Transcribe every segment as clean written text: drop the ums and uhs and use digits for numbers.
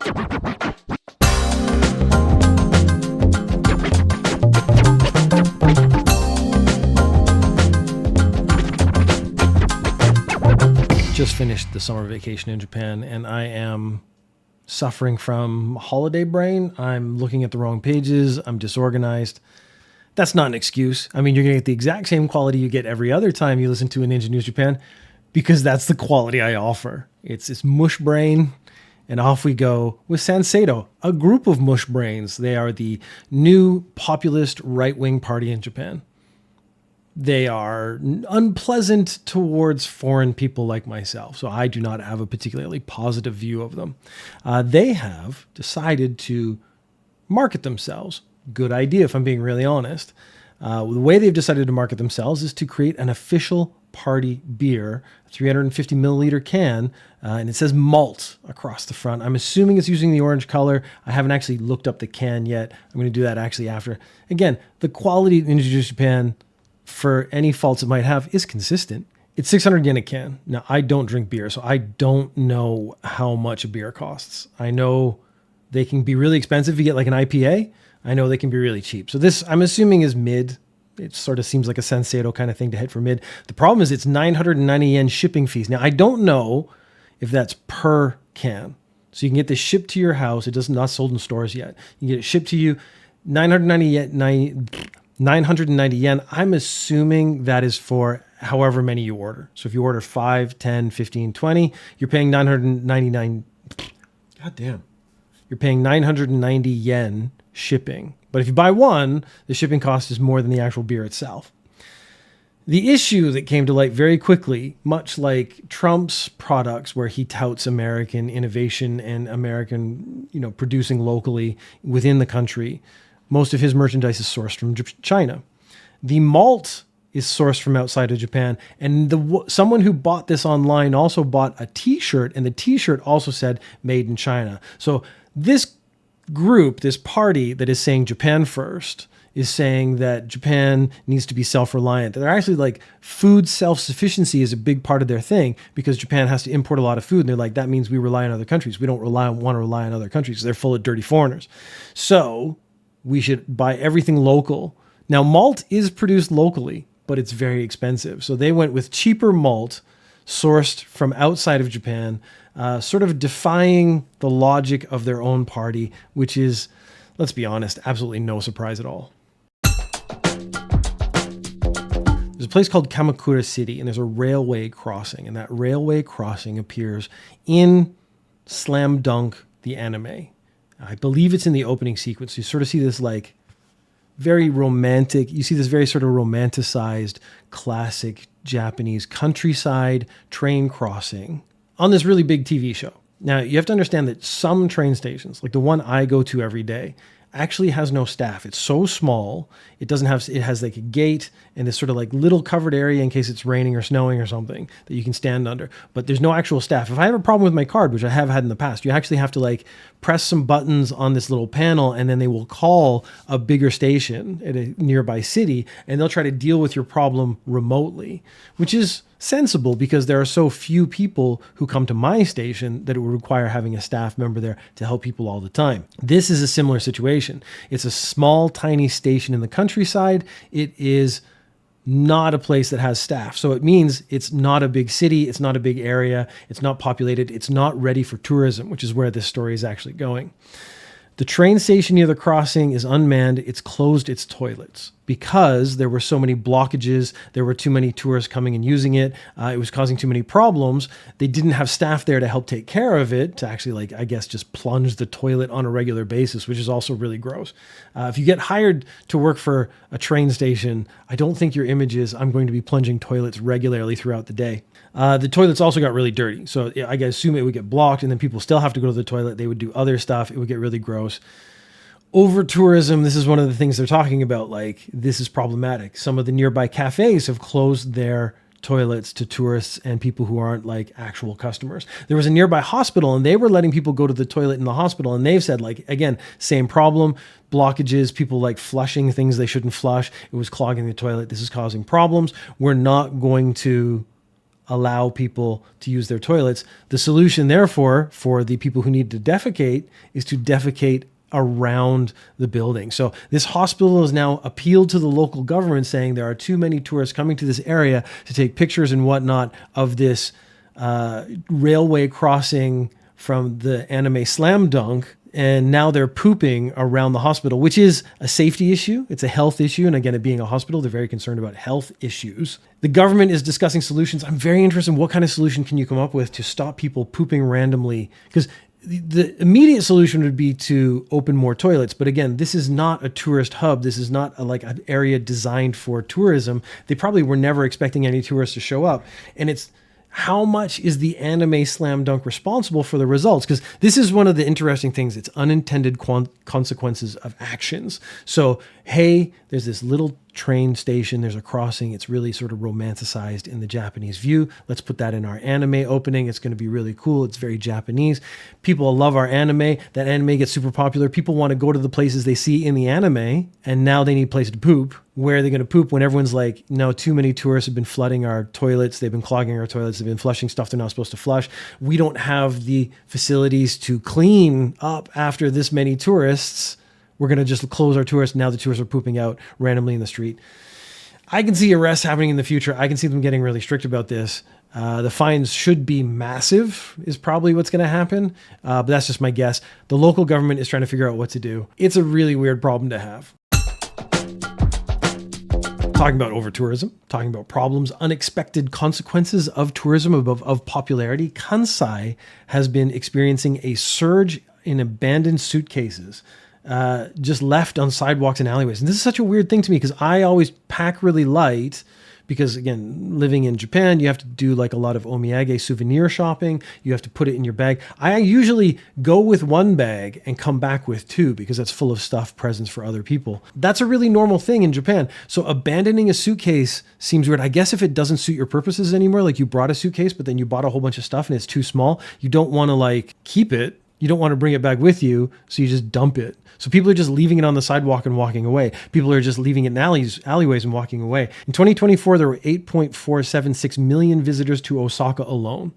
Just finished the summer vacation in Japan, and I am suffering from holiday brain. I'm looking at the wrong pages. I'm disorganized. That's not an excuse. I mean, you're going to get the exact same quality you get every other time you listen to a Ninja News Japan, because that's the quality I offer. It's this mush brain, and off we go with Sanseido, a group of mush brains. They are the new populist right-wing party in Japan. They are unpleasant towards foreign people like myself, so I do not have a particularly positive view of them. They have decided to market themselves. Good idea, if I'm being really honest. The way they've decided to market themselves is to create an official party beer, 350 milliliter can, and it says malt across the front. I'm assuming it's using the orange color. I haven't actually looked up the can yet. I'm going to do that actually after. Again, the quality of Ninja Juice Japan, for any faults it might have, is consistent. It's 600 yen a can. Now, I don't drink beer, so I don't know how much a beer costs. I know they can be really expensive if you get like an IPA. I know they can be really cheap. So this, I'm assuming, is mid. It sort of seems like a Senseido kind of thing to hit for mid. The problem is it's 990 yen shipping fees. Now, I don't know if that's per can. So you can get this shipped to your house. It does not sold in stores yet. You can get it shipped to you, 990 yen. I'm assuming that is for however many you order. So if you order 5, 10, 15, 20, you're paying 999. God damn. You're paying 990 yen shipping. But if you buy one, the shipping cost is more than the actual beer itself. The issue that came to light very quickly, much like Trump's products where he touts American innovation and American, producing locally within the country, most of his merchandise is sourced from China. The malt is sourced from outside of Japan. And someone who bought this online also bought a t-shirt, and the t-shirt also said made in China. So this group, this party that is saying Japan first, is saying that Japan needs to be self-reliant. They're actually like food self-sufficiency is a big part of their thing, because Japan has to import a lot of food. And they're like, that means we rely on other countries. We don't want to rely on other countries. They're full of dirty foreigners. So we should buy everything local. Now, malt is produced locally, but it's very expensive. So they went with cheaper malt sourced from outside of Japan, sort of defying the logic of their own party, which is, let's be honest, absolutely no surprise at all. There's a place called Kamakura City, and there's a railway crossing, and that railway crossing appears in Slam Dunk, the anime. I believe it's in the opening sequence. You sort of see this like very romantic, you see this very sort of romanticized, classic Japanese countryside train crossing on this really big TV show. Now, you have to understand that some train stations, like the one I go to every day, actually has no staff. It's so small. It has like a gate and this sort of like little covered area in case it's raining or snowing or something that you can stand under, but there's no actual staff. If I have a problem with my card, which I have had in the past, you actually have to like press some buttons on this little panel, and then they will call a bigger station at a nearby city, and they'll try to deal with your problem remotely, which is sensible because there are so few people who come to my station that it would require having a staff member there to help people all the time. This is a similar situation. It's a small, tiny station in the countryside. It is not a place that has staff. So it means it's not a big city. It's not a big area. It's not populated. It's not ready for tourism, which is where this story is actually going. The train station near the crossing is unmanned. It's closed its toilets because there were so many blockages. There were too many tourists coming and using it. It was causing too many problems. They didn't have staff there to help take care of it, to actually, just plunge the toilet on a regular basis, which is also really gross. If you get hired to work for a train station, I don't think your image is, I'm going to be plunging toilets regularly throughout the day. The toilets also got really dirty. So I assume it would get blocked, and then people still have to go to the toilet. They would do other stuff. It would get really gross. Over tourism, this is one of the things they're talking about. Like, this is problematic. Some of the nearby cafes have closed their toilets to tourists and people who aren't like actual customers. There was a nearby hospital, and they were letting people go to the toilet in the hospital. And they've said, again, same problem, blockages, people flushing things they shouldn't flush. It was clogging the toilet. This is causing problems. We're not going to allow people to use their toilets. The solution, therefore, for the people who need to defecate is to defecate around the building. So this hospital has now appealed to the local government saying there are too many tourists coming to this area to take pictures and whatnot of this railway crossing from the anime Slam Dunk. And now they're pooping around the hospital, which is a safety issue. It's a health issue. And again, it being a hospital, they're very concerned about health issues. The government is discussing solutions. I'm very interested in what kind of solution can you come up with to stop people pooping randomly? Because the immediate solution would be to open more toilets. But again, this is not a tourist hub. This is not like an area designed for tourism. They probably were never expecting any tourists to show up. And it's, how much is the anime Slam Dunk responsible for the results? Because this is one of the interesting things. It's unintended consequences of actions. So, hey, there's this little train station, there's a crossing. It's really sort of romanticized in the Japanese view. Let's put that in our anime opening. It's going to be really cool. It's very Japanese. People love our anime. That anime gets super popular. People want to go to the places they see in the anime, and now they need a place to poop. Where are they going to poop when everyone's like, no, too many tourists have been flooding our toilets. They've been clogging our toilets. They've been flushing stuff they're not supposed to flush. We don't have the facilities to clean up after this many tourists. We're going to just close our tourists. Now the tourists are pooping out randomly in the street. I can see arrests happening in the future. I can see them getting really strict about this. The fines should be massive is probably what's going to happen. But that's just my guess. The local government is trying to figure out what to do. It's a really weird problem to have. Talking about over-tourism, talking about problems, unexpected consequences of tourism, of popularity. Kansai has been experiencing a surge in abandoned suitcases just left on sidewalks and alleyways. And this is such a weird thing to me because I always pack really light because, again, living in Japan, you have to do like a lot of omiyage souvenir shopping. You have to put it in your bag. I usually go with one bag and come back with two because that's full of stuff, presents for other people. That's a really normal thing in Japan. So abandoning a suitcase seems weird. I guess if it doesn't suit your purposes anymore, like you brought a suitcase, but then you bought a whole bunch of stuff and it's too small, you don't want to like keep it. You don't want to bring it back with you, so you just dump it. So people are just leaving it on the sidewalk and walking away. People are just leaving it in alleyways and walking away. In 2024, there were 8.476 million visitors to Osaka alone.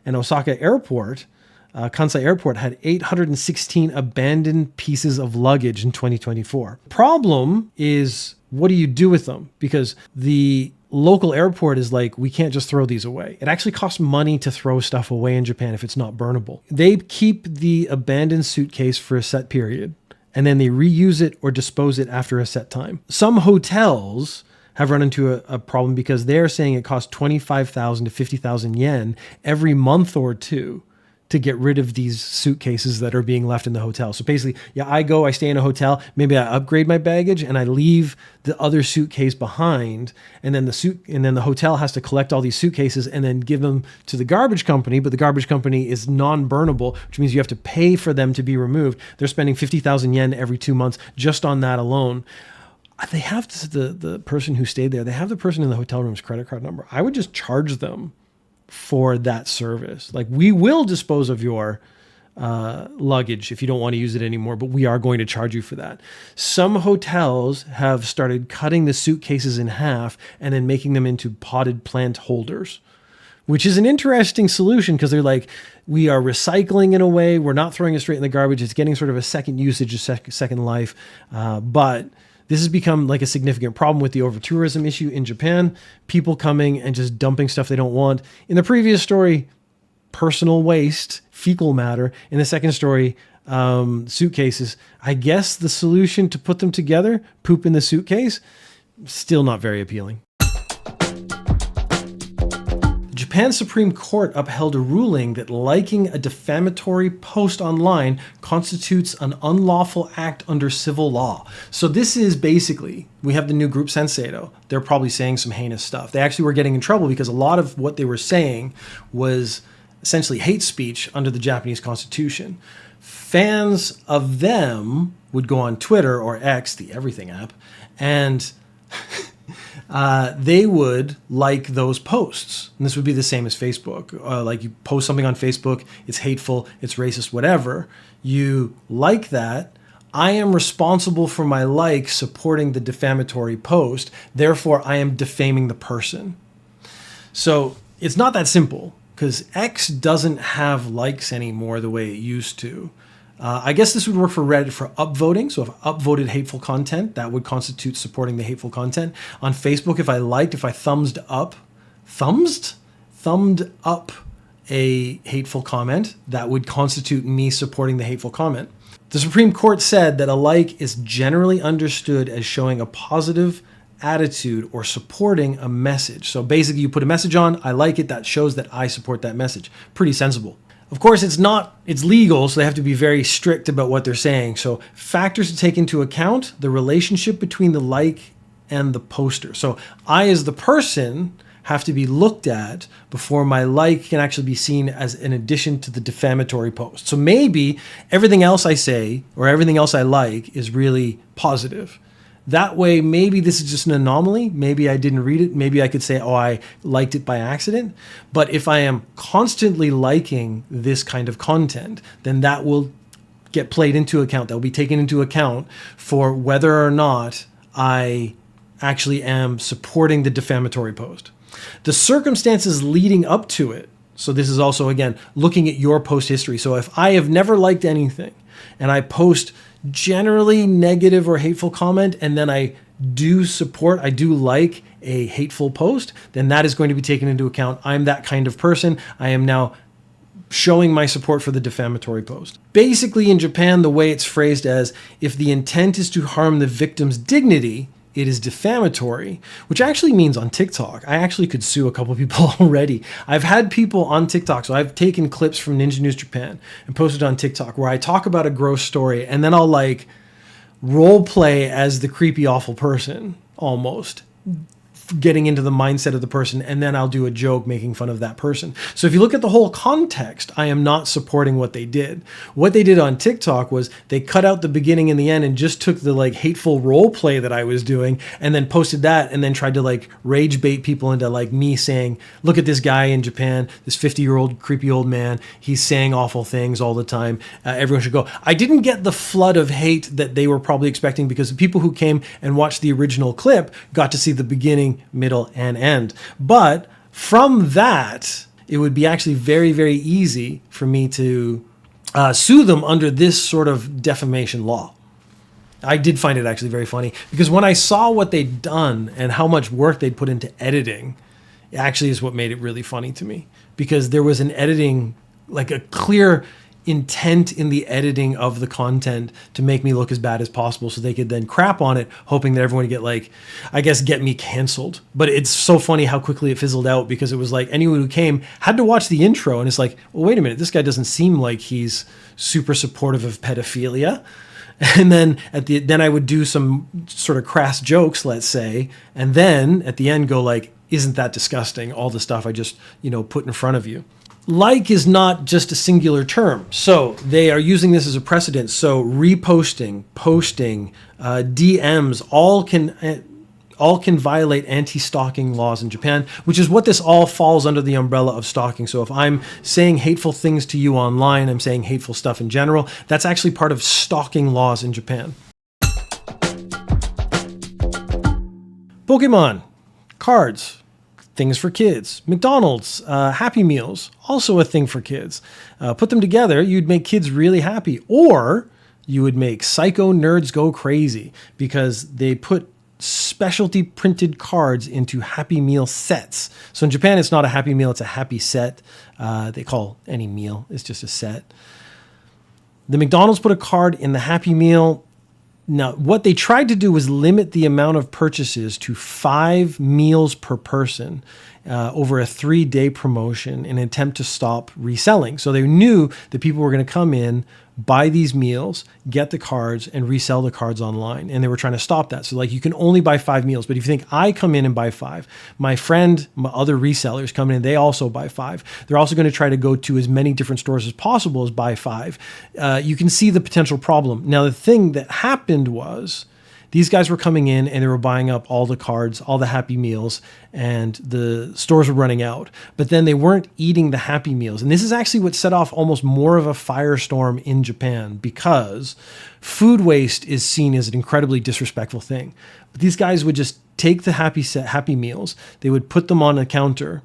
And Osaka Airport, Kansai Airport, had 816 abandoned pieces of luggage in 2024. Problem is, what do you do with them? Because the local airport is like, we can't just throw these away. It actually costs money to throw stuff away in Japan if it's not burnable. They keep the abandoned suitcase for a set period, and then they reuse it or dispose it after a set time. Some hotels have run into a problem because they're saying it costs 25,000 to 50,000 yen every month or two to get rid of these suitcases that are being left in the hotel. So basically, I stay in a hotel, maybe I upgrade my baggage and I leave the other suitcase behind, and then the hotel has to collect all these suitcases and then give them to the garbage company, but the garbage company is non-burnable, which means you have to pay for them to be removed. They're spending 50,000 yen every 2 months just on that alone. They have the person who stayed there, they have the person in the hotel room's credit card number. I would just charge them for that service. Like, we will dispose of your luggage if you don't want to use it anymore, but we are going to charge you for that. Some hotels have started cutting the suitcases in half and then making them into potted plant holders, which is an interesting solution because they're like, we are recycling in a way. We're not throwing it straight in the garbage. It's getting sort of a second usage, a second life. But this has become like a significant problem with the over-tourism issue in Japan. People coming and just dumping stuff they don't want. In the previous story, personal waste, fecal matter. In the second story, suitcases. I guess the solution to put them together, poop in the suitcase, still not very appealing. Japan's Supreme Court upheld a ruling that liking a defamatory post online constitutes an unlawful act under civil law. So this is basically, we have the new group Senseido. They're probably saying some heinous stuff. They actually were getting in trouble because a lot of what they were saying was essentially hate speech under the Japanese constitution. Fans of them would go on Twitter or X, the everything app, and they would like those posts. And this would be the same as Facebook. Like, you post something on Facebook, it's hateful, it's racist, whatever. You like that. I am responsible for my like supporting the defamatory post. Therefore, I am defaming the person. So It's not that simple because X doesn't have likes anymore the way it used to. I guess this would work for Reddit for upvoting. So if I upvoted hateful content, that would constitute supporting the hateful content. On Facebook, if I thumbed up a hateful comment, that would constitute me supporting the hateful comment. The Supreme Court said that a like is generally understood as showing a positive attitude or supporting a message. So basically you put a message on, I like it, that shows that I support that message. Pretty sensible. Of course, it's legal, so they have to be very strict about what they're saying. So factors to take into account: the relationship between the like and the poster. So I, as the person, have to be looked at before my like can actually be seen as an addition to the defamatory post. So maybe everything else I say or everything else I like is really positive. That way, maybe this is just an anomaly. Maybe I didn't read it. Maybe I could say, oh, I liked it by accident. But if I am constantly liking this kind of content, then that will get played into account. That will be taken into account for whether or not I actually am supporting the defamatory post. The circumstances leading up to it. So this is also, again, looking at your post history. So if I have never liked anything and I post generally negative or hateful comment, and then I do like a hateful post, then that is going to be taken into account. I'm that kind of person. I am now showing my support for the defamatory post. Basically, in Japan, the way it's phrased as, if the intent is to harm the victim's dignity, it is defamatory, which actually means on TikTok, I actually could sue a couple of people already. I've had people on TikTok, so I've taken clips from Ninja News Japan and posted on TikTok where I talk about a gross story and then I'll like role play as the creepy, awful person, almost getting into the mindset of the person, and then I'll do a joke making fun of that person. So if you look at the whole context, I am not supporting what they did. What they did on TikTok was they cut out the beginning and the end and just took the like hateful role play that I was doing and then posted that and then tried to like rage bait people into like me saying, look at this guy in Japan, this 50-year-old creepy old man. He's saying awful things all the time. Everyone should go. I didn't get the flood of hate that they were probably expecting because the people who came and watched the original clip got to see the beginning, middle, and end. But from that, it would be actually very, very easy for me to sue them under this sort of defamation law. I did find it actually very funny because when I saw what they'd done and how much work they'd put into editing, it actually is what made it really funny to me, because there was an editing, like a clear intent in the editing of the content to make me look as bad as possible so they could then crap on it, hoping that everyone would get me canceled. But it's so funny how quickly it fizzled out, because it was like anyone who came had to watch the intro and it's like, well, wait a minute, this guy doesn't seem like he's super supportive of pedophilia. And then then I would do some sort of crass jokes, let's say, and then at the end go like, isn't that disgusting, all the stuff I just, put in front of you. Like is not just a singular term. So they are using this as a precedent. So reposting, posting, DMs, all can violate anti-stalking laws in Japan, which is what this all falls under the umbrella of stalking. So if I'm saying hateful things to you online, I'm saying hateful stuff in general, that's actually part of stalking laws in Japan. Pokemon, cards, things for kids. McDonald's, Happy Meals, also a thing for kids. Put them together, you'd make kids really happy. Or you would make psycho nerds go crazy because they put specialty printed cards into Happy Meal sets. So in Japan, it's not a Happy Meal, it's a Happy Set. They call any meal, it's just a set. The McDonald's put a card in the Happy Meal. Now, what they tried to do was limit the amount of purchases to 5 meals per person over a 3-day promotion in an attempt to stop reselling. So they knew that people were going to come in, buy these meals, get the cards, and resell the cards online. And they were trying to stop that. So like, you can only buy 5 meals. But if you think I come in and buy 5, my friend, my other resellers come in, they also buy 5. They're also going to try to go to as many different stores as possible as buy 5. You can see the potential problem. Now, the thing that happened was these guys were coming in and they were buying up all the cards, all the Happy Meals, and the stores were running out. But then they weren't eating the Happy Meals. And this is actually what set off almost more of a firestorm in Japan, because food waste is seen as an incredibly disrespectful thing. But these guys would just take the Happy Meals, they would put them on a counter,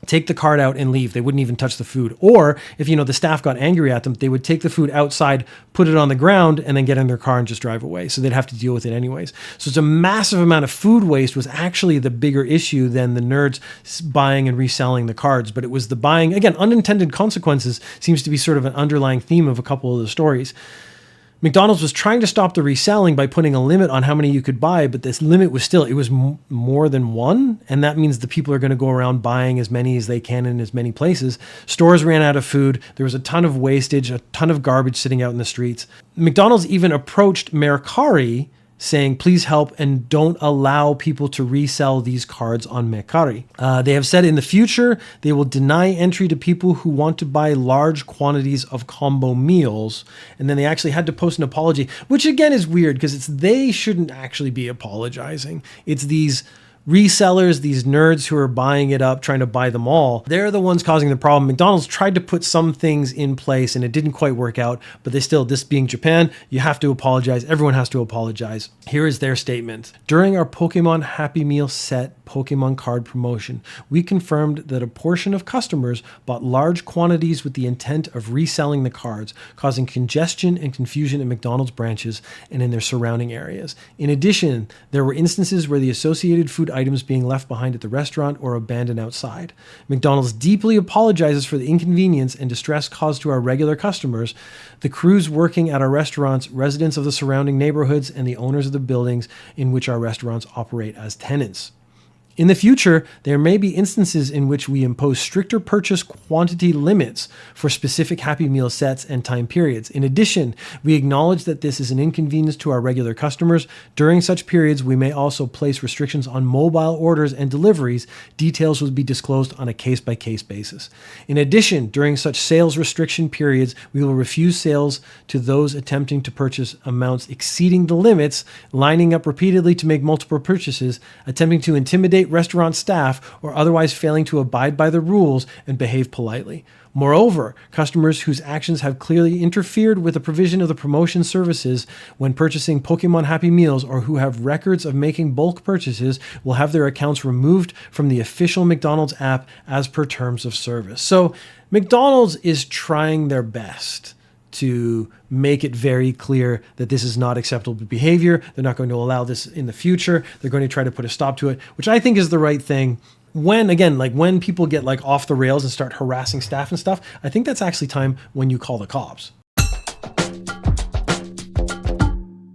take the card out and leave. They wouldn't even touch the food. Or if, the staff got angry at them, they would take the food outside, put it on the ground, and then get in their car and just drive away. So they'd have to deal with it anyways. So it's a massive amount of food waste was actually the bigger issue than the nerds buying and reselling the cards. But it was the buying, again, unintended consequences seems to be sort of an underlying theme of a couple of the stories. McDonald's was trying to stop the reselling by putting a limit on how many you could buy, but this limit was still, it was more than one. And that means the people are going to go around buying as many as they can in as many places. Stores ran out of food. There was a ton of wastage, a ton of garbage sitting out in the streets. McDonald's even approached Mercari saying, please help and don't allow people to resell these cards on Mercari. They have said in the future, they will deny entry to people who want to buy large quantities of combo meals. And then they actually had to post an apology, which again is weird because they shouldn't actually be apologizing. It's these resellers, these nerds who are buying it up, trying to buy them all. They're the ones causing the problem. McDonald's tried to put some things in place and it didn't quite work out, but this being Japan, you have to apologize. Everyone has to apologize. Here is their statement. During our Pokemon Happy Meal set Pokemon card promotion, we confirmed that a portion of customers bought large quantities with the intent of reselling the cards, causing congestion and confusion at McDonald's branches and in their surrounding areas. In addition, there were instances where the associated food items being left behind at the restaurant or abandoned outside. McDonald's deeply apologizes for the inconvenience and distress caused to our regular customers, the crews working at our restaurants, residents of the surrounding neighborhoods, and the owners of the buildings in which our restaurants operate as tenants. In the future, there may be instances in which we impose stricter purchase quantity limits for specific Happy Meal sets and time periods. In addition, we acknowledge that this is an inconvenience to our regular customers. During such periods, we may also place restrictions on mobile orders and deliveries. Details will be disclosed on a case-by-case basis. In addition, during such sales restriction periods, we will refuse sales to those attempting to purchase amounts exceeding the limits, lining up repeatedly to make multiple purchases, attempting to intimidate restaurant staff, or otherwise failing to abide by the rules and behave politely. Moreover, customers whose actions have clearly interfered with the provision of the promotion services when purchasing Pokemon Happy Meals or who have records of making bulk purchases will have their accounts removed from the official McDonald's app as per terms of service. So McDonald's is trying their best to make it very clear that this is not acceptable behavior. They're not going to allow this in the future. They're going to try to put a stop to it, which I think is the right thing. When people get off the rails and start harassing staff and stuff, I think that's actually time when you call the cops.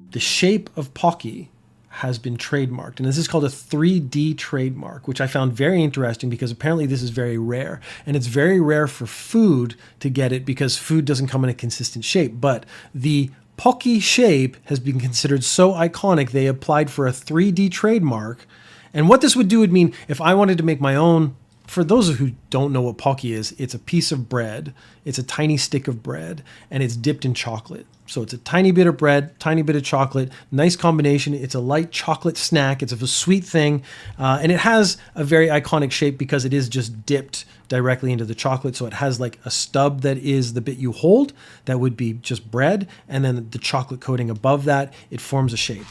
The shape of Pocky has been trademarked, and this is called a 3D trademark, which I found very interesting because apparently this is very rare, and it's very rare for food to get it because food doesn't come in a consistent shape. But the Pocky shape has been considered so iconic they applied for a 3D trademark. And what this would do would mean if I wanted to make my own. For those who don't know what Pocky is, it's a piece of bread. It's a tiny stick of bread, and it's dipped in chocolate. So it's a tiny bit of bread, tiny bit of chocolate, nice combination. It's a light chocolate snack. It's a sweet thing. And it has a very iconic shape because it is just dipped directly into the chocolate. So it has a stub that is the bit you hold. That would be just bread. And then the chocolate coating above that, it forms a shape.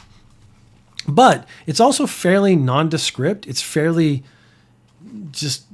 But it's also fairly nondescript. It's fairly just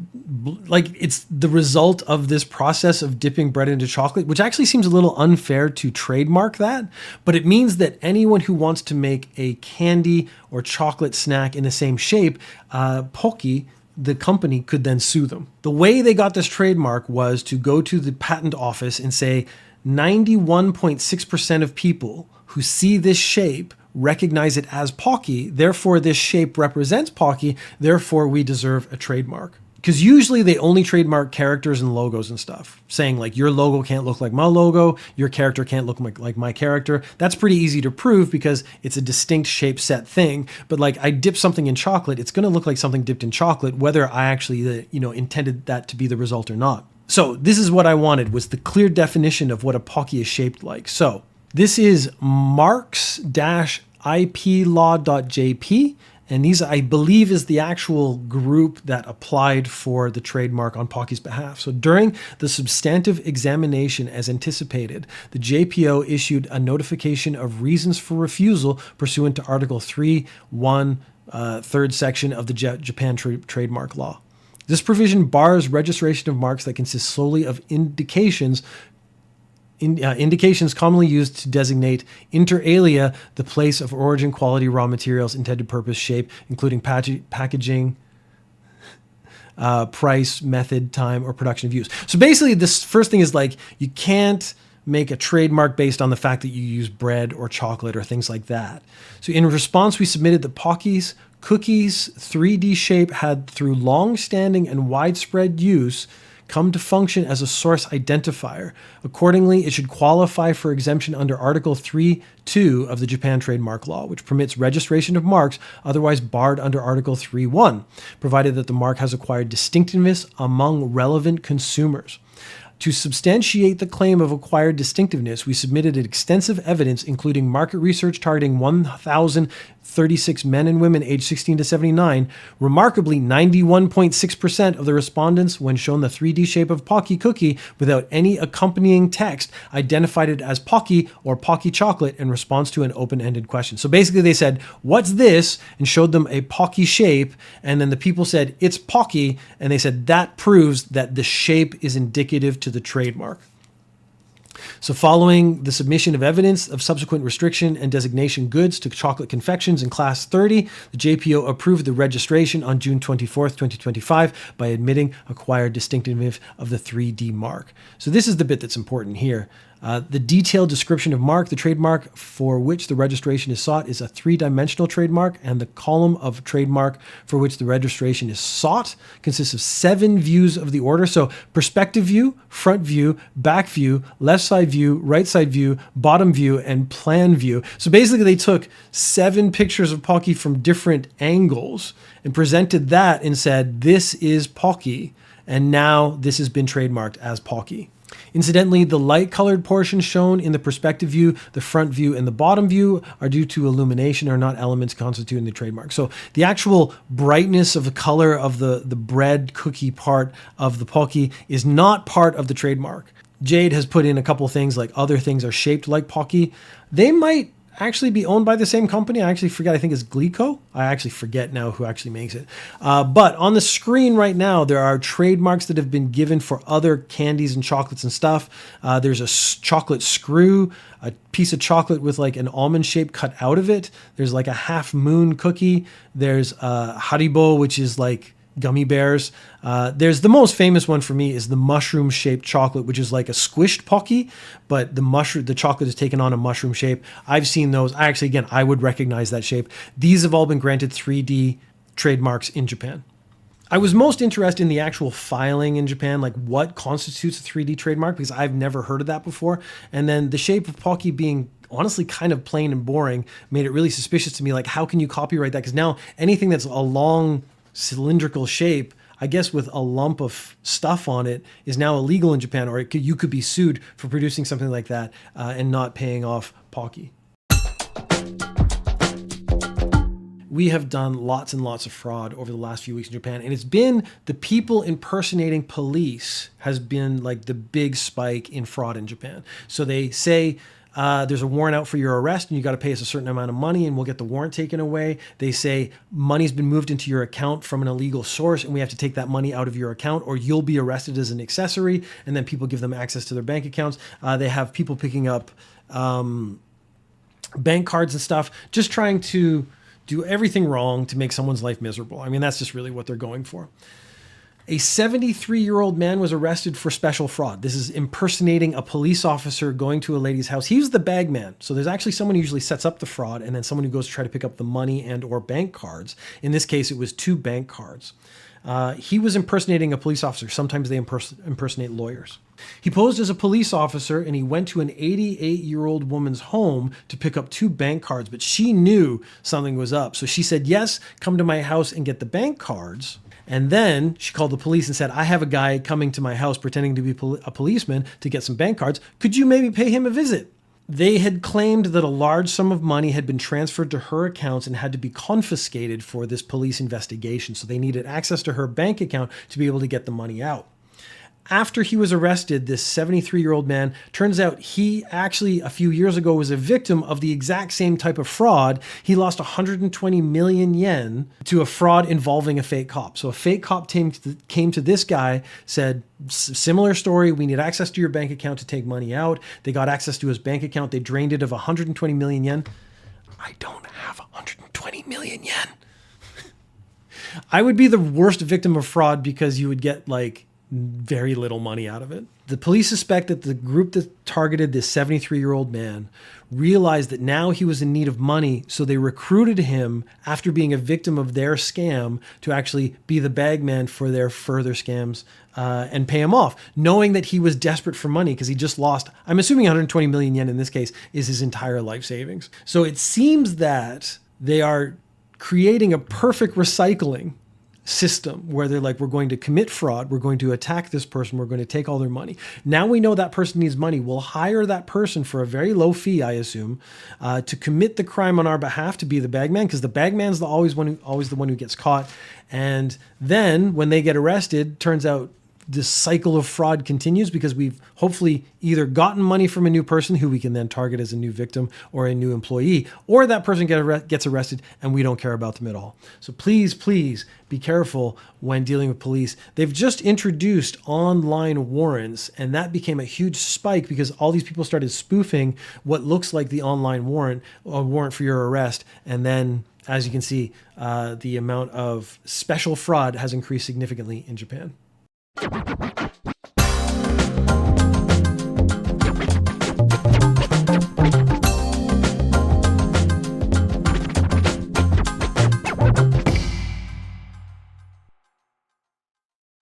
it's the result of this process of dipping bread into chocolate, which actually seems a little unfair to trademark that, but it means that anyone who wants to make a candy or chocolate snack in the same shape, Pocky, the company, could then sue them. The way they got this trademark was to go to the patent office and say 91.6% of people who see this shape recognize it as Pocky, therefore this shape represents Pocky, therefore we deserve a trademark. Because usually they only trademark characters and logos and stuff, saying your logo can't look like my logo, your character can't look like my character. That's pretty easy to prove because it's a distinct shape set thing. But I dip something in chocolate, it's going to look like something dipped in chocolate, whether I actually intended that to be the result or not. So this is what I wanted, was the clear definition of what a Pocky is shaped like. So this is marks-iplaw.jp, and these, I believe, is the actual group that applied for the trademark on Pocky's behalf. So during the substantive examination as anticipated, the JPO issued a notification of reasons for refusal pursuant to Article 3(1), third section of the Japan trademark law. This provision bars registration of marks that consist solely of indications commonly used to designate inter alia the place of origin, quality, raw materials, intended purpose, shape, including packaging, price, method, time, or production of use. So basically, this first thing is like, you can't make a trademark based on the fact that you use bread or chocolate or things like that. So in response, we submitted that Pocky's cookies 3D shape had, through long-standing and widespread use, come to function as a source identifier. Accordingly, it should qualify for exemption under Article 3.2 of the Japan Trademark Law, which permits registration of marks otherwise barred under Article 3.1, provided that the mark has acquired distinctiveness among relevant consumers. To substantiate the claim of acquired distinctiveness, we submitted extensive evidence, including market research targeting 1,036 men and women aged 16 to 79. Remarkably, 91.6% of the respondents, when shown the 3D shape of Pocky cookie without any accompanying text, identified it as Pocky or Pocky chocolate in response to an open-ended question. So basically they said, "What's this?" and showed them a Pocky shape, and then the people said, "It's Pocky," and they said that proves that the shape is indicative to the trademark. So following the submission of evidence of subsequent restriction and designation goods to chocolate confections in Class 30, the JPO approved the registration on June 24th, 2025 by admitting acquired distinctiveness of the 3D mark. So this is the bit that's important here. The detailed description of mark, the trademark for which the registration is sought, is a three-dimensional trademark, and the column of trademark for which the registration is sought consists of 7 views of the order. So perspective view, front view, back view, left side view, right side view, bottom view, and plan view. So basically they took 7 pictures of Pocky from different angles and presented that and said, this is Pocky, and now this has been trademarked as Pocky. Incidentally, the light-colored portions shown in the perspective view, the front view, and the bottom view are due to illumination, or not elements constituting the trademark. So the actual brightness of the color of the bread cookie part of the Pocky is not part of the trademark. Jade has put in a couple things like other things are shaped like Pocky. They might actually be owned by the same company. I actually forget. I think it's Glico. I actually forget now who actually makes it. But on the screen right now, there are trademarks that have been given for other candies and chocolates and stuff. There's a chocolate screw, a piece of chocolate with like an almond shape cut out of it. There's like a half moon cookie. There's Haribo, which is like gummy bears. There's the most famous one for me is the mushroom shaped chocolate, which is like a squished Pocky, but the chocolate is taken on a mushroom shape. I've seen those. I would recognize that shape. These have all been granted 3D trademarks in Japan. I was most interested in the actual filing in Japan, like what constitutes a 3D trademark, because I've never heard of that before. And then the shape of Pocky being honestly kind of plain and boring made it really suspicious to me. Like, how can you copyright that? Because now anything that's a long cylindrical shape, I guess with a lump of stuff on it, is now illegal in Japan, or you could be sued for producing something like that and not paying off Pocky. We have done lots and lots of fraud over the last few weeks in Japan, and it's been the people impersonating police has been like the big spike in fraud in Japan. So they say, there's a warrant out for your arrest and you got to pay us a certain amount of money and we'll get the warrant taken away. They say money's been moved into your account from an illegal source and we have to take that money out of your account or you'll be arrested as an accessory. And then people give them access to their bank accounts. They have people picking up bank cards and stuff, just trying to do everything wrong to make someone's life miserable. I mean, that's just really what they're going for. A 73-year-old man was arrested for special fraud. This is impersonating a police officer going to a lady's house. He was the bag man. So there's actually someone who usually sets up the fraud and then someone who goes to try to pick up the money and or bank cards. In this case, it was 2 bank cards. He was impersonating a police officer. Sometimes they impersonate lawyers. He posed as a police officer and he went to an 88-year-old woman's home to pick up 2 bank cards, but she knew something was up. So she said, yes, come to my house and get the bank cards. And then she called the police and said, I have a guy coming to my house pretending to be a policeman to get some bank cards. Could you maybe pay him a visit? They had claimed that a large sum of money had been transferred to her accounts and had to be confiscated for this police investigation. So they needed access to her bank account to be able to get the money out. after he was arrested, this 73-year-old man, turns out he actually a few years ago was a victim of the exact same type of fraud. He lost 120 million yen to a fraud involving a fake cop. So a fake cop came to this guy, said, similar story, we need access to your bank account to take money out. They got access to his bank account. They drained it of 120 million yen. I don't have 120 million yen. I would be the worst victim of fraud because you would get like very little money out of it. The police suspect that the group that targeted this 73-year-old man realized that now he was in need of money, so they recruited him after being a victim of their scam to actually be the bagman for their further scams and pay him off, knowing that he was desperate for money because he just lost, I'm assuming 120 million yen in this case is his entire life savings. So it seems that they are creating a perfect recycling system where they're like, we're going to commit fraud, we're going to attack this person, we're going to take all their money. Now we know that person needs money. We'll hire that person for a very low fee, I assume, to commit the crime on our behalf, to be the bagman, because the bagman's always the one who gets caught. And then when they get arrested, turns out this cycle of fraud continues because we've hopefully either gotten money from a new person who we can then target as a new victim or a new employee, or that person gets arrested and we don't care about them at all. So please, please be careful when dealing with police. They've just introduced online warrants, and that became a huge spike because all these people started spoofing what looks like the online warrant, a warrant for your arrest. And then, as you can see, the amount of special fraud has increased significantly in Japan.